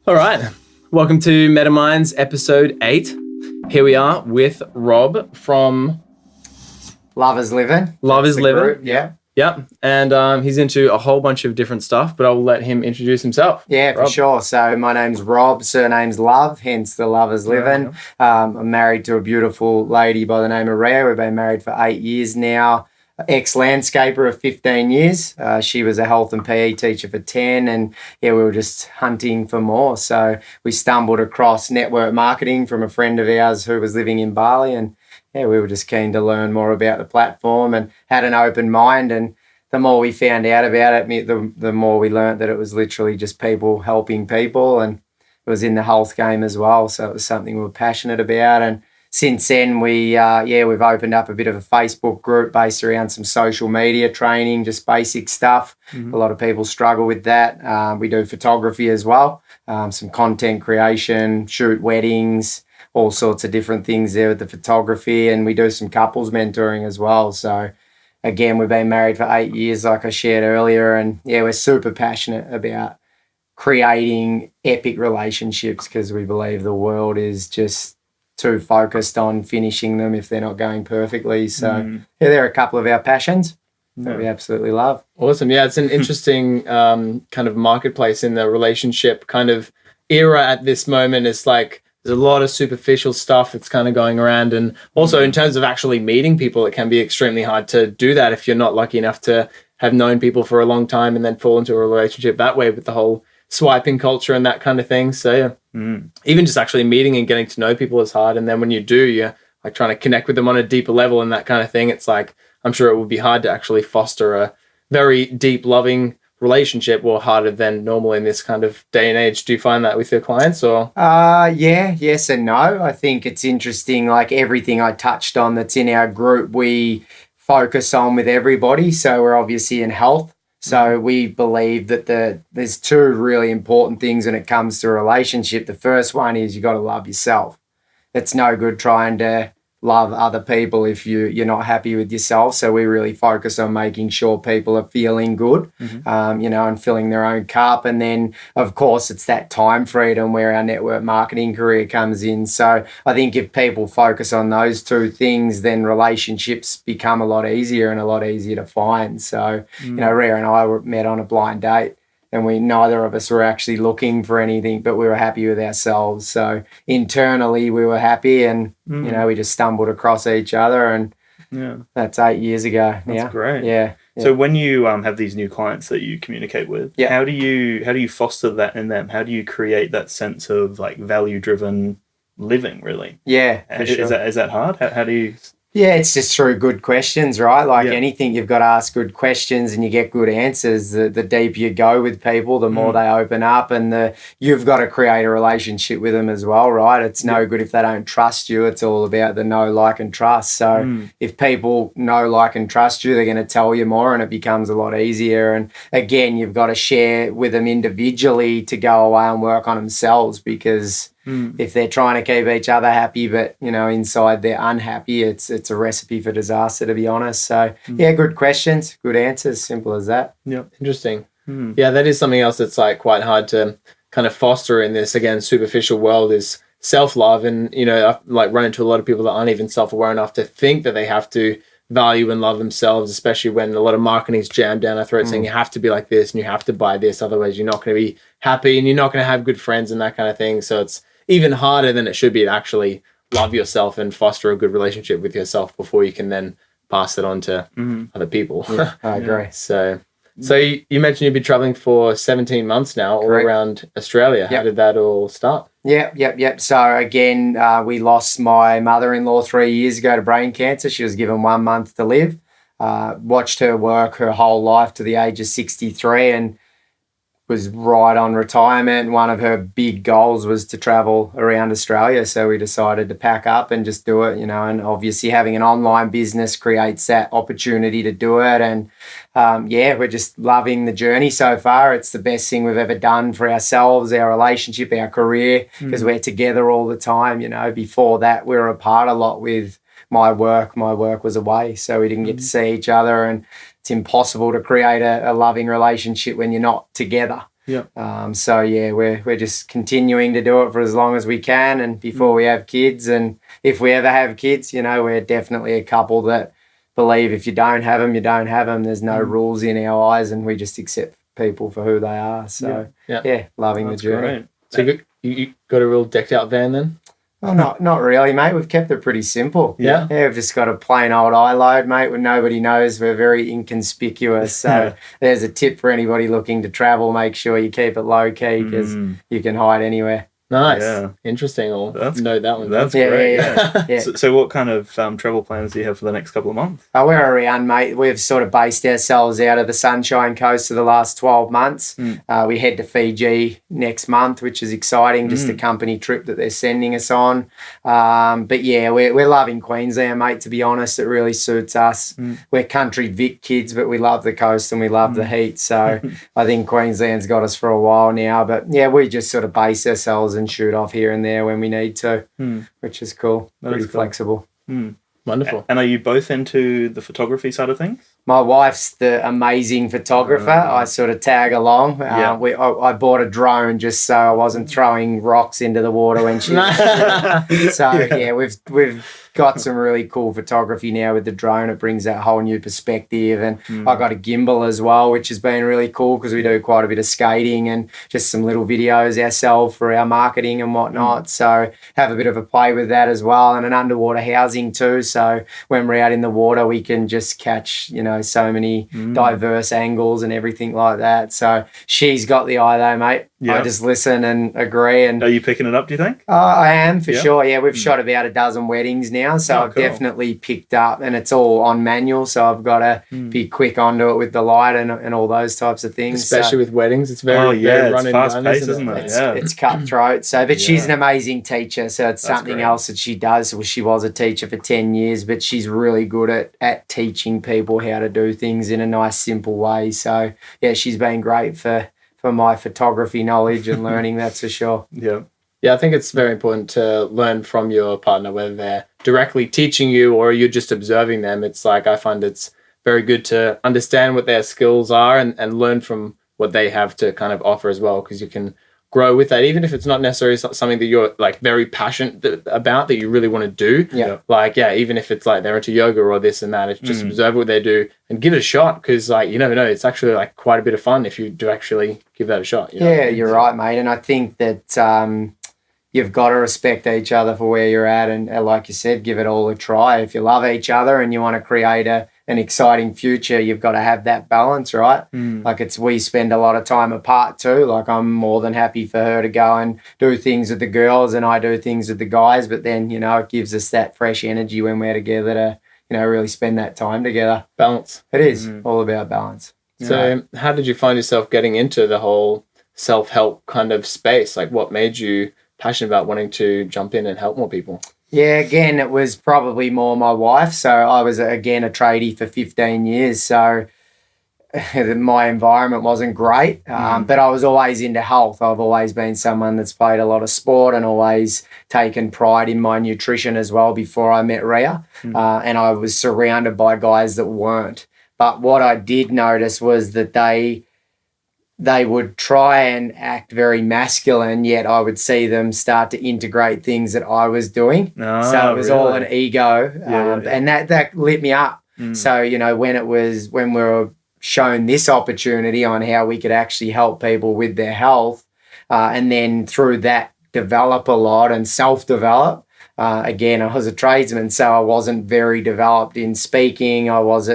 All right. Welcome to MetaMinds episode 8. Here we are with Rob from Love is Living. Love is Living. Group, yeah. Yep. And he's into a whole bunch of different stuff, but I will let him introduce himself. Yeah, Rob. for sure. So my name's Rob, surname's Love, hence the Love is Living. I'm married to a beautiful lady by the name of Rhia. We've been married for 8 years now. Ex-landscaper of 15 years. She was a health and PE teacher for 10, and we were just hunting for more. So we stumbled across network marketing from a friend of ours who was living in Bali, and we were just keen to learn more about the platform and had an open mind. And the more we found out about it, the more we learned that it was literally just people helping people, and it was in the health game as well. So it was something we were passionate about. And since then, we've opened up a bit of a Facebook group based around some social media training, just basic stuff. Mm-hmm. A lot of people struggle with that. We do photography as well, some content creation, shoot weddings, all sorts of different things there with the photography, and we do some couples mentoring as well. So again, we've been married for 8 years, like I shared earlier, and we're super passionate about creating epic relationships because we believe the world is just too focused on finishing them if they're not going perfectly. So there are a couple of our passions that we absolutely love. Awesome. Yeah, it's an interesting kind of marketplace in the relationship kind of era at this moment. It's like there's a lot of superficial stuff that's kind of going around. And also in terms of actually meeting people, it can be extremely hard to do that if you're not lucky enough to have known people for a long time and then fall into a relationship that way with the whole swiping culture and that kind of thing. So even just actually meeting and getting to know people is hard. And then when you do, you're like trying to connect with them on a deeper level and that kind of thing. It's like, I'm sure it would be hard to actually foster a very deep, loving relationship, or harder than normal in this kind of day and age. Do you find that with your clients or? Yes and no. I think it's interesting, like everything I touched on that's in our group, we focus on with everybody. So we're obviously in health. So we believe that there's two really important things when it comes to a relationship. The first one is you got to love yourself. It's no good trying to love other people if you're not happy with yourself. So we really focus on making sure people are feeling good, and filling their own cup. And then, of course, it's that time freedom where our network marketing career comes in. So I think if people focus on those two things, then relationships become a lot easier and a lot easier to find. So, Rhia and I met on a blind date, and neither of us were actually looking for anything, but we were happy with ourselves. So internally we were happy, and we just stumbled across each other, and that's 8 years ago. That's great. Yeah. So when you have these new clients that you communicate with, how do you foster that in them? How do you create that sense of like value driven living, really? Yeah, for sure. Is that hard? How do you? Yeah, it's just through good questions, right? Like anything, you've got to ask good questions and you get good answers. The deeper you go with people, the more they open up, and you've got to create a relationship with them as well, right? It's no good if they don't trust you. It's all about the know, like, and trust. So if people know, like, and trust you, they're going to tell you more, and it becomes a lot easier. And again, you've got to share with them individually to go away and work on themselves, because if they're trying to keep each other happy, but inside they're unhappy, it's a recipe for disaster, to be honest. So good questions, good answers, simple as that. Yeah, interesting. Yeah, that is something else that's like quite hard to kind of foster in this, again, superficial world, is self-love. And I've like run into a lot of people that aren't even self-aware enough to think that they have to value and love themselves, especially when a lot of marketing is jammed down their throat saying you have to be like this and you have to buy this, otherwise you're not going to be happy and you're not going to have good friends and that kind of thing. So it's even harder than it should be to actually love yourself and foster a good relationship with yourself before you can then pass it on to other people. Yeah, I agree. So you mentioned you've been traveling for 17 months now, all around Australia. How did that all start? Yep. So again, we lost my mother-in-law 3 years ago to brain cancer. She was given 1 month to live. Watched her work her whole life to the age of 63, and was right on retirement. One of her big goals was to travel around Australia. So we decided to pack up and just do it, and obviously having an online business creates that opportunity to do it. And we're just loving the journey so far. It's the best thing we've ever done for ourselves, our relationship, our career, because we're together all the time. Before that, we were apart a lot with my work. My work was away, so we didn't get to see each other, and it's impossible to create a loving relationship when you're not together. Yeah. So yeah, we're just continuing to do it for as long as we can, and before we have kids, and if we ever have kids, you know, we're definitely a couple that believe if you don't have them, you don't have them. There's no rules in our eyes, and we just accept people for who they are. So yeah, loving the journey. Great. So you got a real decked out van then? Oh, not really, mate. We've kept it pretty simple. Yeah. We've just got a plain old iLoad, mate, where nobody knows. We're very inconspicuous. So there's a tip for anybody looking to travel. Make sure you keep it low key because you can hide anywhere. Nice. Yeah. Interesting. I'll note that one. That's great. Yeah. So what kind of travel plans do you have for the next couple of months? We're around, mate. We've sort of based ourselves out of the Sunshine Coast for the last 12 months. We head to Fiji next month, which is exciting, just a company trip that they're sending us on. But yeah, we're loving Queensland, mate, to be honest. It really suits us. We're country Vic kids, but we love the coast and we love the heat. So I think Queensland's got us for a while now. But yeah, we just sort of base ourselves and shoot off here and there when we need to, which is cool. Pretty flexible. Wonderful. And are you both into the photography side of things? My wife's the amazing photographer. I sort of tag along. I bought a drone just so I wasn't throwing rocks into the water when she. We've got some really cool photography now with the drone. It brings that whole new perspective, and I got a gimbal as well, which has been really cool because we do quite a bit of skating and just some little videos ourselves for our marketing and whatnot. So have a bit of a play with that as well, and an underwater housing too. So when we're out in the water, we can just catch, you know, so many diverse angles and everything like that. So she's got the eye though, mate. I just listen and agree. And are you picking it up, do you think? I am for sure. Yeah, we've shot about a dozen weddings now, so I've definitely picked up, and it's all on manual, so I've got to be quick onto it with the light and all those types of things. Especially with weddings, it's very it's fast paced, isn't it? It's cutthroat. So, but she's an amazing teacher, so it's something else that she does. Well, she was a teacher for 10 years, but she's really good at teaching people how to do things in a nice, simple way. So, yeah, she's been great for my photography knowledge and learning, that's for sure. Yeah, I think it's very important to learn from your partner, whether they're directly teaching you or you're just observing them. It's like, I find it's very good to understand what their skills are and learn from what they have to kind of offer as well, because you can grow with that, even if it's not necessarily something that you're like very passionate about, that you really want to do. Even if it's like they're into yoga or this and that, it's just observe what they do and give it a shot, because like you never know, it's actually like quite a bit of fun if you do actually give that a shot. You're right, mate. And I think that you've got to respect each other for where you're at, and like you said, give it all a try. If you love each other and you want to create an exciting future, you've got to have that balance, right? Like we spend a lot of time apart too. Like I'm more than happy for her to go and do things with the girls and I do things with the guys, but then, you know, it gives us that fresh energy when we're together to, you know, really spend that time together. Balance. It is all about balance. So how did you find yourself getting into the whole self-help kind of space? Like what made you passionate about wanting to jump in and help more people? Yeah, again, it was probably more my wife. So I was, again, a tradie for 15 years. So my environment wasn't great, but I was always into health. I've always been someone that's played a lot of sport and always taken pride in my nutrition as well before I met Rhia. And I was surrounded by guys that weren't. But what I did notice was that they would try and act very masculine, yet I would see them start to integrate things that I was doing. So it was all an ego, and that lit me up. So, you know, when we were shown this opportunity on how we could actually help people with their health, and then through that develop a lot and self-develop. Again, I was a tradesman, so I wasn't very developed in speaking. I was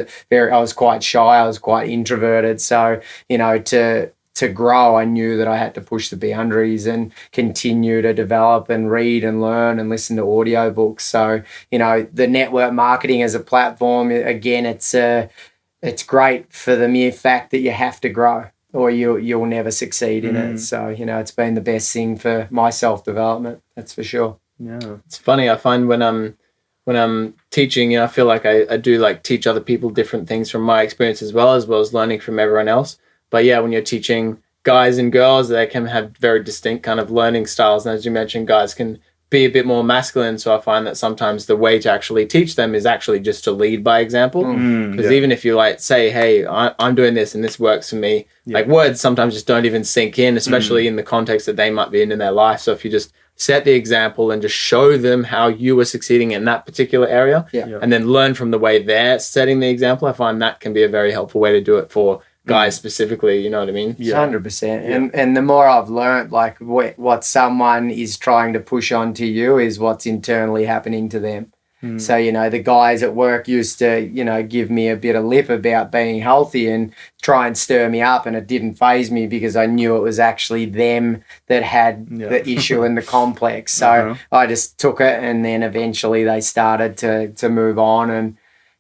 quite shy. I was quite introverted. So, you know, to grow, I knew that I had to push the boundaries and continue to develop and read and learn and listen to audiobooks. So, you know, the network marketing as a platform, again, it's great for the mere fact that you have to grow or you'll never succeed in it. So, you know, it's been the best thing for my self-development, that's for sure. Yeah, it's funny. I find when I'm teaching, you know, I feel like I do like teach other people different things from my experience as well as learning from everyone else. But yeah, when you're teaching guys and girls, they can have very distinct kind of learning styles. And as you mentioned, guys can be a bit more masculine. So I find that sometimes the way to actually teach them is actually just to lead by example. Because even if you like say, hey, I'm doing this and this works for me, like words sometimes just don't even sink in, especially in the context that they might be in their life. So if you just set the example and just show them how you were succeeding in that particular area and then learn from the way they're setting the example, I find that can be a very helpful way to do it for guys specifically, you know what I mean? 100%. And the more I've learned, like what someone is trying to push onto you is what's internally happening to them. So, you know, the guys at work used to, you know, give me a bit of lip about being healthy and try and stir me up, and it didn't faze me because I knew it was actually them that had the issue and the complex. So I just took it, and then eventually they started to move on, and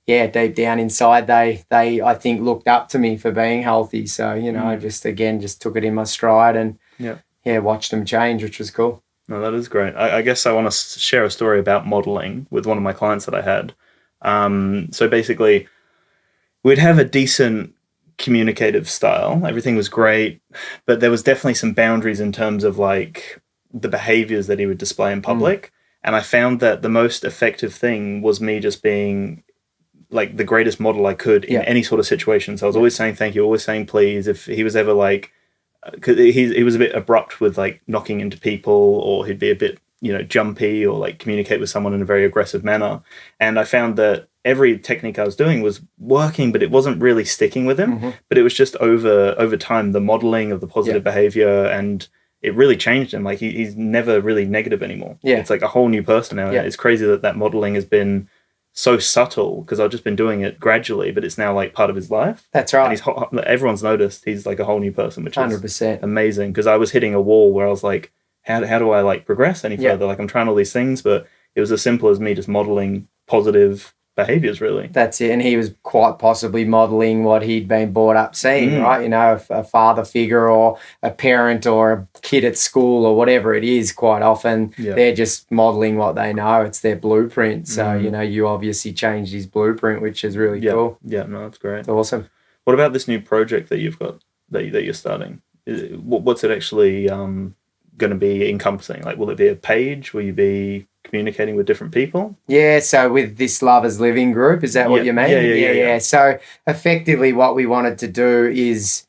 deep down inside, they I think looked up to me for being healthy. So, you know, I just took it in my stride and watched them change, which was cool. No, that is great. I guess I want to share a story about modeling with one of my clients that I had. So basically, we'd have a decent communicative style. Everything was great, but there was definitely some boundaries in terms of like the behaviors that he would display in public. And I found that the most effective thing was me just being like the greatest model I could in any sort of situation. So I was always saying thank you, always saying please. If he was ever like, cause he was a bit abrupt with like knocking into people, or he'd be a bit, you know, jumpy, or like communicate with someone in a very aggressive manner. And I found that every technique I was doing was working, but it wasn't really sticking with him. But it was just over time, the modeling of the positive behavior, and it really changed him. Like he's never really negative anymore. It's like a whole new person now. It's crazy that modeling has been so subtle, because I've just been doing it gradually, but it's now like part of his life. That's right. And everyone's noticed he's like a whole new person, which 100%. is amazing. Because I was hitting a wall where I was like, how do I like progress any further? Like I'm trying all these things, but it was as simple as me just modeling positive behaviors, really. That's it. And he was quite possibly modeling what he'd been brought up seeing, right? You know, a father figure or a parent or a kid at school or whatever it is, quite often they're just modeling what they know. It's their blueprint. So, you know, you obviously changed his blueprint, which is really cool. Yeah, no, that's great. It's awesome. What about this new project that you've got, that you're starting? What's it actually going to be encompassing? Like, will it be a page? Will you be communicating with different people? So with this Lovers Living group, is that what you mean? Yeah. So effectively what we wanted to do is,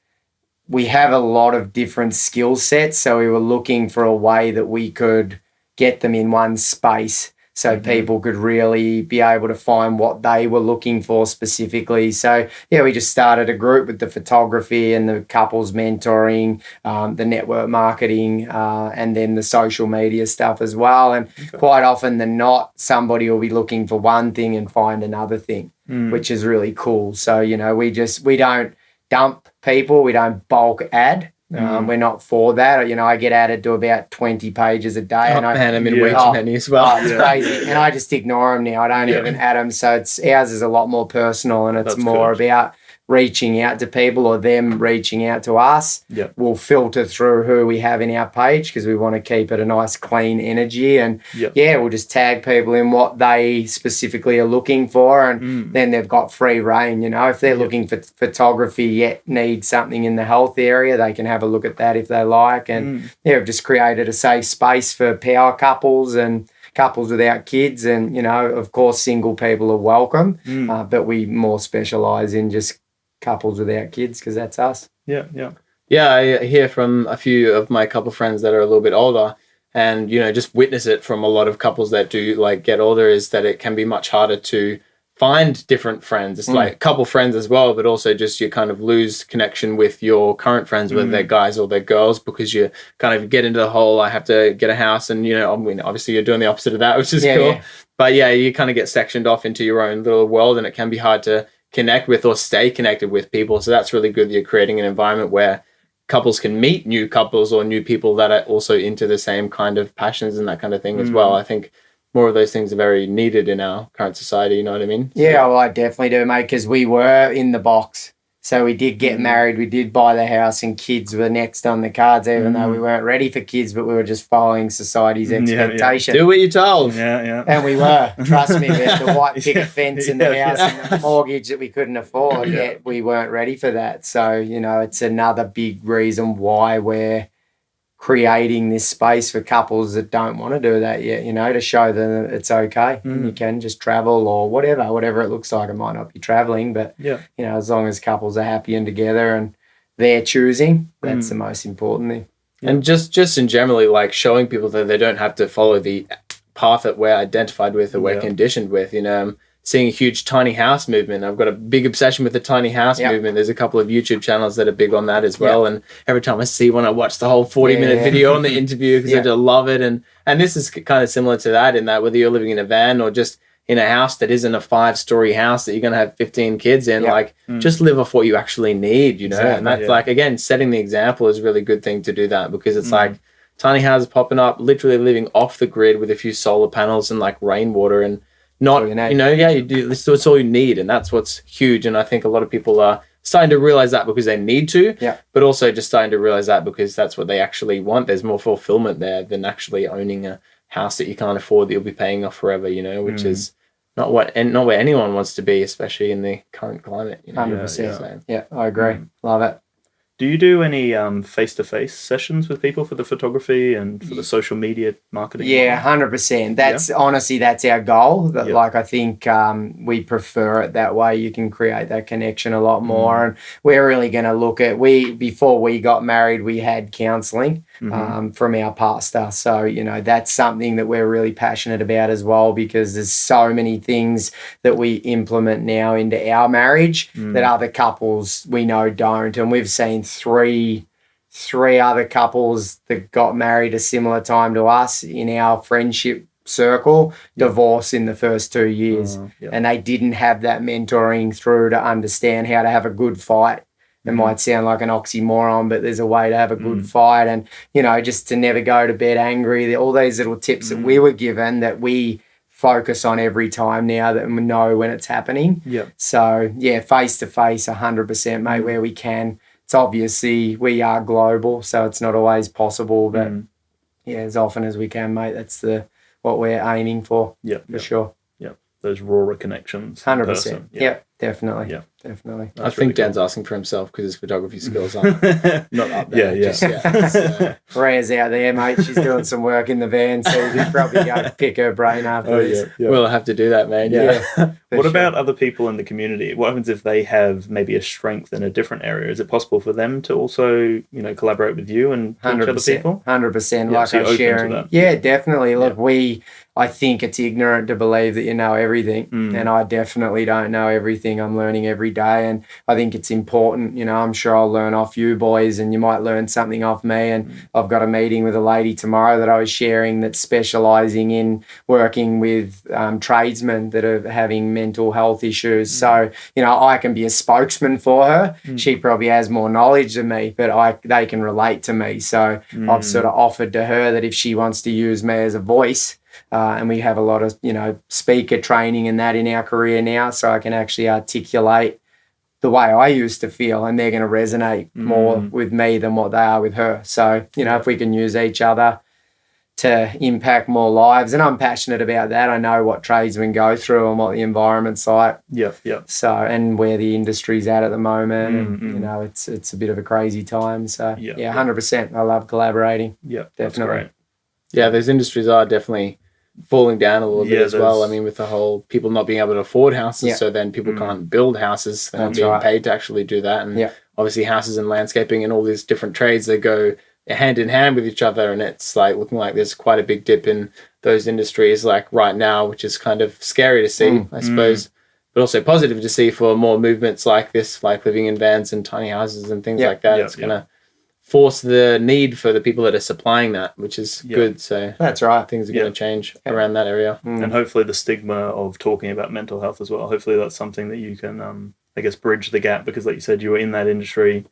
we have a lot of different skill sets, so we were looking for a way that we could get them in one space, so people could really be able to find what they were looking for specifically. So, we just started a group with the photography and the couples mentoring, the network marketing, and then the social media stuff as well. And quite often than not, somebody will be looking for one thing and find another thing, which is really cool. So, you know, we don't dump people, we don't bulk ad. We're not for that. You know, I get added to about 20 pages a day. I'm in way too many as well. It's crazy. And I just ignore them now. I don't even add them. So ours is a lot more personal, and it's more about reaching out to people, or them reaching out to us. We'll filter through who we have in our page, because we want to keep it a nice clean energy, and we'll just tag people in what they specifically are looking for, and then they've got free reign. You know, if they're looking for photography yet need something in the health area, they can have a look at that if they like. And we've just created a safe space for power couples and couples without kids, and, you know, of course single people are welcome, but we more specialize in just couples without kids, because that's us. I hear from a few of my couple friends that are a little bit older, and, you know, just witness it from a lot of couples that do like get older, is that it can be much harder to find different friends. It's like couple friends as well, but also just you kind of lose connection with your current friends, whether they're guys or they're girls, because you kind of get into the whole, I have to get a house, and, you know, I mean, obviously you're doing the opposite of that, which is cool. But you kind of get sectioned off into your own little world, and it can be hard to connect with or stay connected with people. So that's really good. You're creating an environment where couples can meet new couples or new people that are also into the same kind of passions and that kind of thing as well. I think more of those things are very needed in our current society, you know what I mean? Well, I definitely do, mate, because we were in the box. So we did get married, we did buy the house, and kids were next on the cards, even though we weren't ready for kids, but we were just following society's expectation. Do what you're told. And we were. Trust me, we had the white picket fence in the house and the mortgage that we couldn't afford, yet we weren't ready for that. So, you know, it's another big reason why we're creating this space for couples that don't want to do that yet, you know, to show them that it's okay. And you can just travel or whatever it looks like. It might not be traveling, but, you know, as long as couples are happy and together and they're choosing, that's the most important thing. And just in generally, like showing people that they don't have to follow the path that we're identified with or we're conditioned with, you know. Seeing a huge tiny house movement. I've got a big obsession with the tiny house movement. There's a couple of YouTube channels that are big on that as well. And every time I see one, I watch the whole 40-minute video on the interview because I just love it. And this is kind of similar to that in that whether you're living in a van or just in a house that isn't a 5-story house that you're going to have 15 kids in, like just live off what you actually need, you know. And that's like, again, setting the example is a really good thing to do that because it's like tiny houses popping up, literally living off the grid with a few solar panels and like rainwater and not, you know, you do. It's all you need, and that's what's huge. And I think a lot of people are starting to realize that because they need to, but also just starting to realize that because that's what they actually want. There's more fulfillment there than actually owning a house that you can't afford that you'll be paying off forever, you know, which is not where anyone wants to be, especially in the current climate. You know? 100%. Yeah, I agree. Love it. Do you do any face-to-face sessions with people for the photography and for the social media marketing? Yeah, 100%. That's honestly, that's our goal. That like I think we prefer it that way. You can create that connection a lot more. And we're really going to look at, before we got married, we had counselling from our pastor. So, you know, that's something that we're really passionate about as well because there's so many things that we implement now into our marriage that other couples we know don't. And we've seen three other couples that got married a similar time to us in our friendship circle divorce in the first 2 years and they didn't have that mentoring through to understand how to have a good fight. It might sound like an oxymoron, but there's a way to have a good fight and, you know, just to never go to bed angry. All these little tips that we were given that we focus on every time now that we know when it's happening. So, yeah, face-to-face 100%, mate, where we can. It's obviously we are global, so it's not always possible, but yeah, as often as we can, mate. That's what we're aiming for. For sure. Those rawer connections. 100%. Yeah, definitely. Yeah, definitely. I think Dan's asking for himself because his photography skills aren't not up there. Rhea's out there, mate. She's doing some work in the van, so you can probably go pick her brain after this. We'll have to do that, man. What about other people in the community? What happens if they have maybe a strength in a different area? Is it possible for them to also, you know, collaborate with you and teach other people? 100%. Like I'm sharing. Yeah, definitely. Look, I think it's ignorant to believe that you know everything, and I definitely don't know everything. I'm learning every day, and I think it's important. You know, I'm sure I'll learn off you boys, and you might learn something off me. And I've got a meeting with a lady tomorrow that I was sharing that's specialising in working with tradesmen that are having mental health issues. So, you know, I can be a spokesman for her. She probably has more knowledge than me, but they can relate to me. So I've sort of offered to her that if she wants to use me as a voice, and we have a lot of, you know, speaker training and that in our career now, so I can actually articulate the way I used to feel, and they're going to resonate more with me than what they are with her. So, you know, if we can use each other to impact more lives, and I'm passionate about that. I know what tradesmen go through and what the environment's like. So, and where the industry's at the moment, and you know, it's a bit of a crazy time. So, 100%. I love collaborating. Definitely. Yeah, those industries are definitely falling down a little bit as well. I mean, with the whole people not being able to afford houses, so then people can't build houses. They're not being paid to actually do that. And obviously houses and landscaping and all these different trades, they go hand in hand with each other. And it's like looking like there's quite a big dip in those industries like right now, which is kind of scary to see, I suppose, but also positive to see for more movements like this, like living in vans and tiny houses and things like that. It's going to force the need for the people that are supplying that, which is good. So that's right. Things are going to change around that area. And hopefully the stigma of talking about mental health as well. Hopefully that's something that you can, I guess, bridge the gap, because like you said, you were in that industry,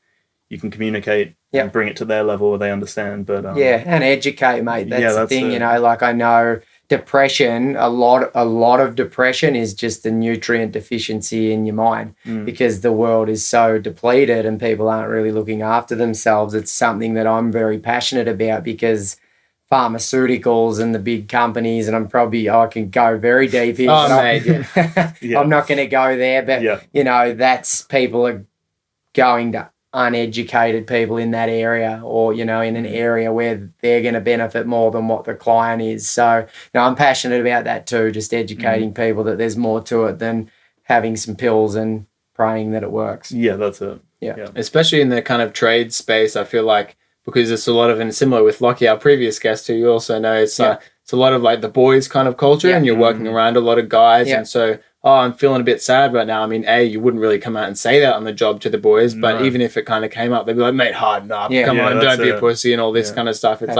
you can communicate and bring it to their level where they understand. But and educate, mate. That's the thing, you know, like I know depression, a lot of depression is just a nutrient deficiency in your mind because the world is so depleted and people aren't really looking after themselves. It's something that I'm very passionate about because pharmaceuticals and the big companies, and I can go very deep here. I'm not going to go there, but you know, that's people are going to uneducated people in that area, or in an area where they're going to benefit more than what the client is. So I'm passionate about that too, just educating people that there's more to it than having some pills and praying that it works. Yeah, that's it. Yeah. Especially in the kind of trade space, I feel like, because it's a lot of, and similar with Lockie, our previous guest, who you also know, it's a lot of like the boys kind of culture, and you're working around a lot of guys, and so, I'm feeling a bit sad right now. I mean, you wouldn't really come out and say that on the job to the boys, but even if it kind of came up, they'd be like, mate, harden up, come on, don't be a pussy, and all this kind of stuff. It's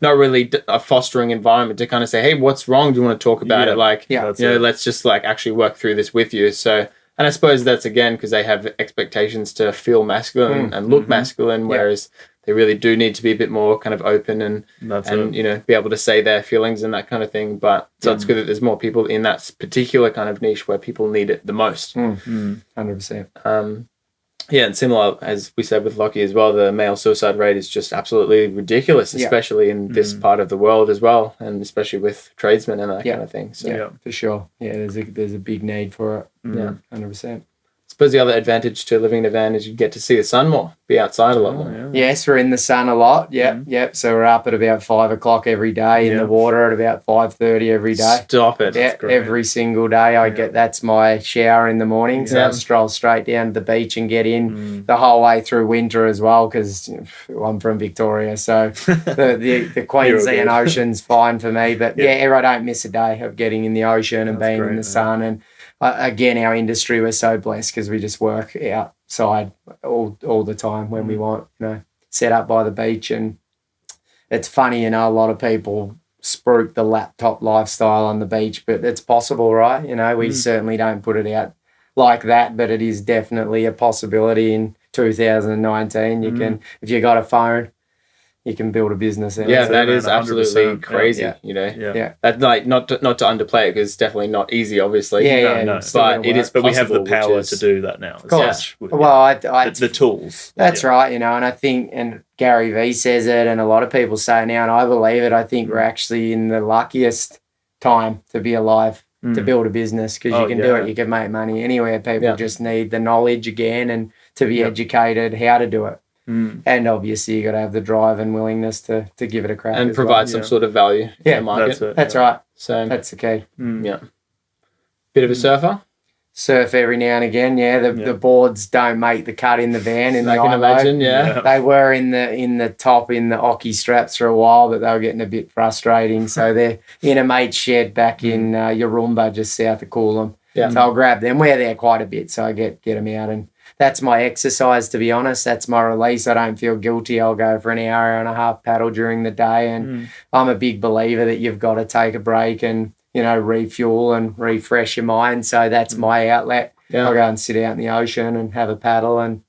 not really a fostering environment to kind of say, hey, what's wrong? Do you want to talk about it? Like, let's just like actually work through this with you. So, and I suppose that's again because they have expectations to feel masculine and look masculine, whereas they really do need to be a bit more kind of open and be able to say their feelings and that kind of thing. But so it's good that there's more people in that particular kind of niche where people need it the most. 100%. And similar, as we said with Lockie as well, the male suicide rate is just absolutely ridiculous, especially in this part of the world as well, and especially with tradesmen and that kind of thing. So for sure. Yeah, there's a big need for it. 100%. I suppose the other advantage to living in a van is you get to see the sun more, be outside a lot more. Yes, we're in the sun a lot. Yep. So we're up at about 5 o'clock every day, in the water at about 5:30 every day. Stop it. Yeah, every single day. That's my shower in the morning. So I stroll straight down to the beach and get in the whole way through winter as well, because I'm from Victoria. So the Queensland Ocean's fine for me. But I don't miss a day of getting in the ocean and being in the sun. And again, our industry, we're so blessed because we just work outside all the time when we want, set up by the beach. And it's funny, a lot of people spruik the laptop lifestyle on the beach, but it's possible, right? We certainly don't put it out like that, but it is definitely a possibility in 2019. You can, if you got a phone, you can build a business. That is absolutely crazy. That's like not to underplay it, because it's definitely not easy, obviously. No. But it is. But we have the power to do that now. Of course. Well, the tools. That's right. And I think, and Gary Vee says it, and a lot of people say it now, and I believe it. I think we're actually in the luckiest time to be alive to build a business, because you can do it. You can make money anywhere. People just need the knowledge again, and to be educated how to do it. And obviously you got to have the drive and willingness to give it a crack and provide some sort of value in the market. That's right. So that's the key. Bit of a surfer. Surf every now and again. The boards don't make the cut in the van. I can imagine. They were in the top in the Ocky straps for a while, but they were getting a bit frustrating. So they're in a mate's shed back in Yarumba, just south of Coolum. So I'll grab them. We're there quite a bit, so I get them out, and that's my exercise, to be honest. That's my release. I don't feel guilty. I'll go for an hour and a half paddle during the day, and I'm a big believer that you've got to take a break and, refuel and refresh your mind. So that's my outlet. I'll go and sit out in the ocean and have a paddle and,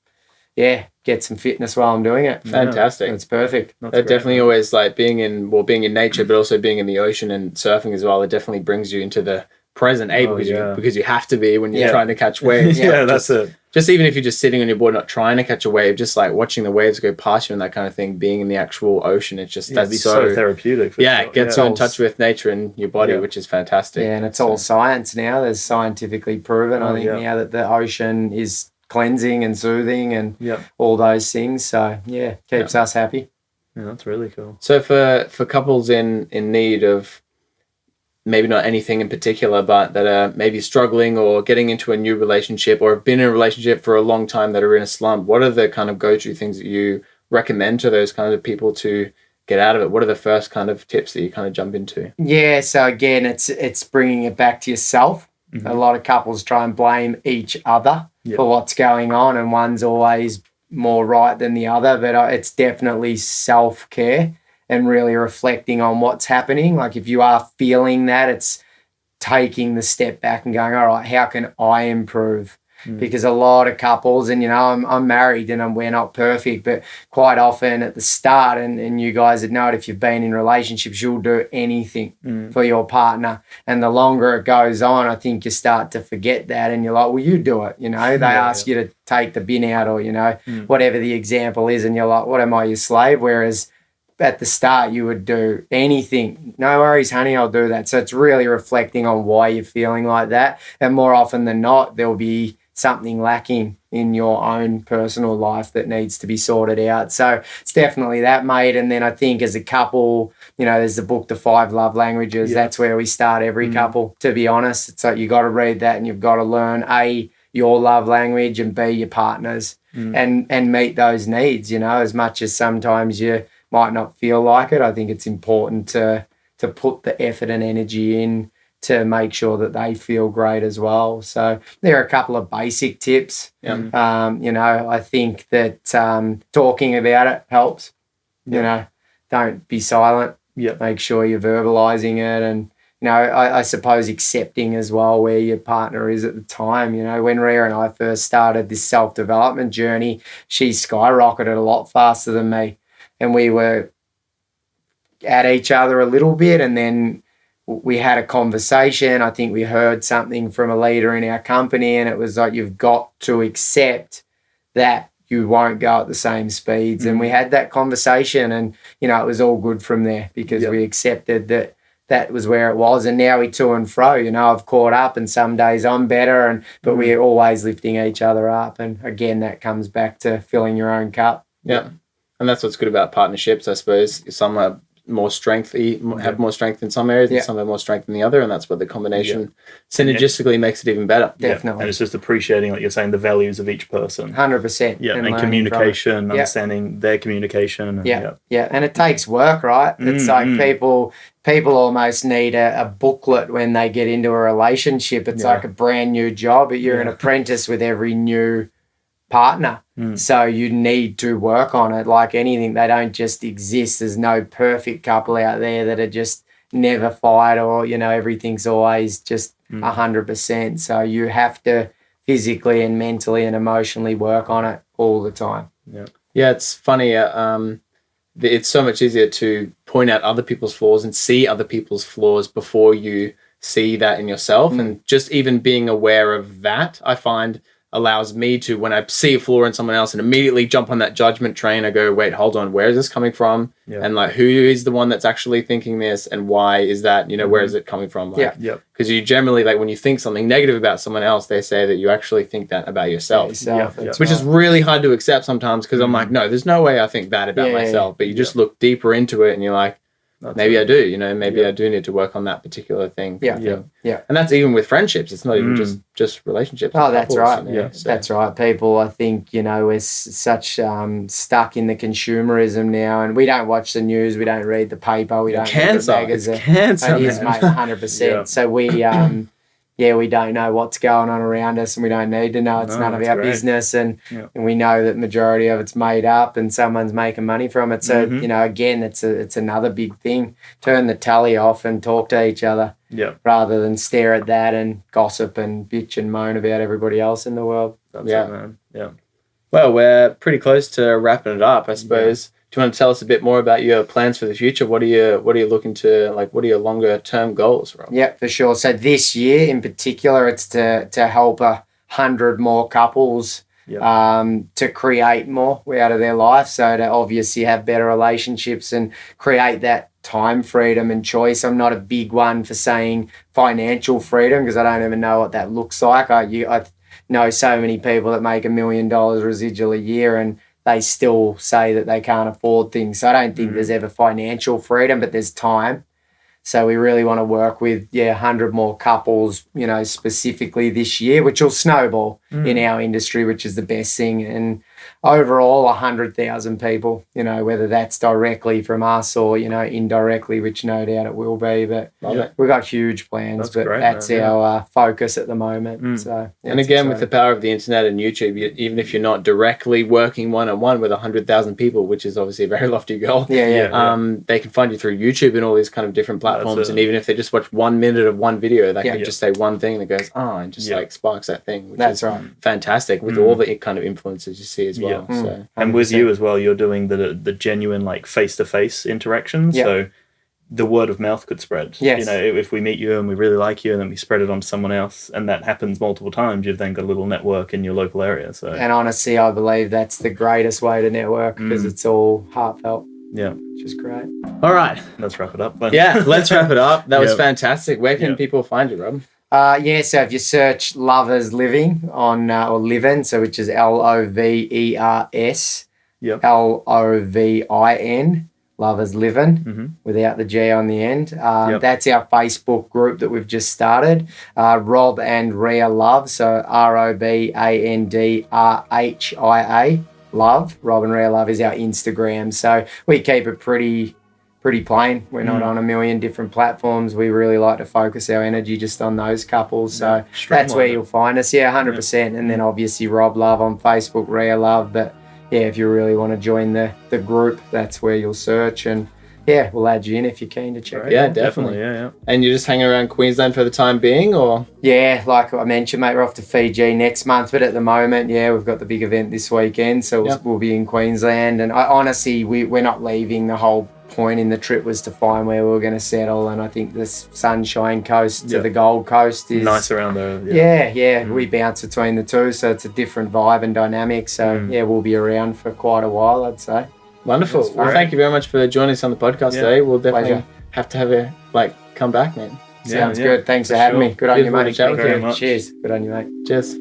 get some fitness while I'm doing it. Fantastic. It's perfect. It definitely always like being in nature, but also being in the ocean and surfing as well. It definitely brings you into the present, because you have to be when you're trying to catch waves. That's it. Just even if you're just sitting on your board, not trying to catch a wave, just like watching the waves go past you and that kind of thing, being in the actual ocean, it's just that's so therapeutic. It gets you in touch with nature and your body, which is fantastic. Yeah, and it's all science now. There's scientifically proven, I think, now that the ocean is cleansing and soothing and all those things. So keeps us happy. Yeah, that's really cool. So for couples in need of maybe not anything in particular, but that are maybe struggling or getting into a new relationship, or have been in a relationship for a long time that are in a slump, what are the kind of go-to things that you recommend to those kinds of people to get out of it? What are the first kind of tips that you kind of jump into? Yeah, so again, it's bringing it back to yourself. A lot of couples try and blame each other for what's going on, and one's always more right than the other, but it's definitely self-care and really reflecting on what's happening. Like if you are feeling that, it's taking the step back and going, all right, how can I improve? Because a lot of couples, and I'm married and we're not perfect, but quite often at the start, and you guys would know it if you've been in relationships, you'll do anything for your partner. And the longer it goes on, I think you start to forget that, and you're like, well, you do it. They ask you to take the bin out, or, whatever the example is, and you're like, what am I, your slave? Whereas at the start, you would do anything. No worries, honey, I'll do that. So it's really reflecting on why you're feeling like that. And more often than not, there'll be something lacking in your own personal life that needs to be sorted out. So it's definitely that, mate. And then I think as a couple, there's the book, The 5 Love Languages. Yeah. That's where we start every couple, to be honest. It's like you got to read that and you've got to learn, A, your love language, and B, your partner's, and meet those needs, as much as sometimes you might not feel like it. I think it's important to put the effort and energy in to make sure that they feel great as well. So there are a couple of basic tips. I think that talking about it helps. Don't be silent. Make sure you're verbalizing it, and I suppose accepting as well where your partner is at the time. When Rhia and I first started this self-development journey, she skyrocketed a lot faster than me, and we were at each other a little bit, and then we had a conversation. I think we heard something from a leader in our company, and it was like, you've got to accept that you won't go at the same speeds. And we had that conversation, and, it was all good from there, because we accepted that was where it was. And now we to and fro, I've caught up, and some days I'm better, but we're always lifting each other up. And again, that comes back to filling your own cup. Yeah. And that's what's good about partnerships, I suppose. Some are more strength, have more strength in some areas, and some have more strength in the other, and that's what the combination synergistically makes it even better. Definitely. And it's just appreciating, like you're saying, the values of each person. 100%. Yeah, and communication, understanding their communication. And, and it takes work, right? It's like people almost need a booklet when they get into a relationship. It's like a brand new job. You're an apprentice with every new partner. So you need to work on it. Like anything, they don't just exist. There's no perfect couple out there that are just never fight, or everything's always just 100%. So you have to physically and mentally and emotionally work on it all the time. It's funny. It's so much easier to point out other people's flaws and see other people's flaws before you see that in yourself. And just even being aware of that, I find, allows me to, when I see a flaw in someone else, and immediately jump on that judgment train, I go, wait, hold on, where is this coming from? And like, who is the one that's actually thinking this, and why is that, where is it coming from? Like, because you generally, like, when you think something negative about someone else, they say that you actually think that about yourself. Which is really hard to accept sometimes, because I'm like, no, there's no way I think that about myself. But you just look deeper into it, and you're like, maybe I do, maybe I do need to work on that particular thing. And that's even with friendships. It's not even just relationships. Oh, that's right. That's right. People, I think, we're such stuck in the consumerism now, and we don't watch the news, we don't read the paper, we don't read the magazine. It's cancer. It is, mate, 100%. So we don't know what's going on around us, and we don't need to know. It's none of our business, and we know that majority of it's made up, and someone's making money from it. So again, it's another big thing. Turn the tally off and talk to each other, rather than stare at that and gossip and bitch and moan about everybody else in the world. That's it, man. Yeah. Well, we're pretty close to wrapping it up, I suppose. Do you want to tell us a bit more about your plans for the future? What are you looking to, like, what are your longer term goals, Rob? Yeah, for sure. So this year in particular, it's to help 100 more couples to create more out of their life. So to obviously have better relationships and create that time freedom and choice. I'm not a big one for saying financial freedom, because I don't even know what that looks like. I know so many people that make $1 million residual a year, and they still say that they can't afford things. So I don't think there's ever financial freedom, but there's time. So we really want to work with 100 more couples, specifically this year, which will snowball in our industry, which is the best thing. And overall, 100,000 people, whether that's directly from us or, indirectly, which no doubt it will be. But we've got huge plans, that's our focus at the moment. So, and again, with the power of the internet and YouTube, even if you're not directly working one-on-one with 100,000 people, which is obviously a very lofty goal, they can find you through YouTube and all these kind of different platforms. And even if they just watch 1 minute of one video, they can just say one thing that goes, and just like sparks that thing, which is fantastic with all the kind of influences you see as well. So, and with you as well, you're doing the genuine, like, face-to-face interaction. So the word of mouth could spread. If we meet you and we really like you, and then we spread it on to someone else, and that happens multiple times, you've then got a little network in your local area. So, and honestly, I believe that's the greatest way to network, because it's all heartfelt. Yeah. Which is great. All right. Let's wrap it up. Let's wrap it up. That was fantastic. Where can people find you, Rob? So if you search Lovers Living on or Livin, so which is LOVERS, Yep. LOVIN, Lovers Living, Mm-hmm. without the G on the end. Yep. That's our Facebook group that we've just started. Rob and Rhia Love, so ROBANDRHIA Love. Rob and Rhia Love is our Instagram. So we keep it pretty plain. We're not on a million different platforms. We really like to focus our energy just on those couples. So that's where you'll find us. 100%. And then obviously Rob Love on Facebook, Rhia Love. But yeah, if you really want to join the group, that's where you'll search. And yeah, we'll add you in if you're keen to check it Yeah, out. definitely. Yeah. And you're just hanging around Queensland for the time being, or? Yeah, like I mentioned, mate, we're off to Fiji next month. But at the moment, yeah, we've got the big event this weekend. So we'll be in Queensland. And I honestly, we're not leaving. The whole point in the trip was to find where we were going to settle. And I think this Sunshine Coast to the Gold Coast is nice around there. Yeah. We bounce between the two. So it's a different vibe and dynamic. So yeah, we'll be around for quite a while, I'd say. Wonderful. Well, thank you very much for joining us on the podcast today. We'll definitely have to have a come back, man. Sounds good. Thanks for having me. Good on you, mate. Thank you very much. Cheers. Good on you, mate. Cheers.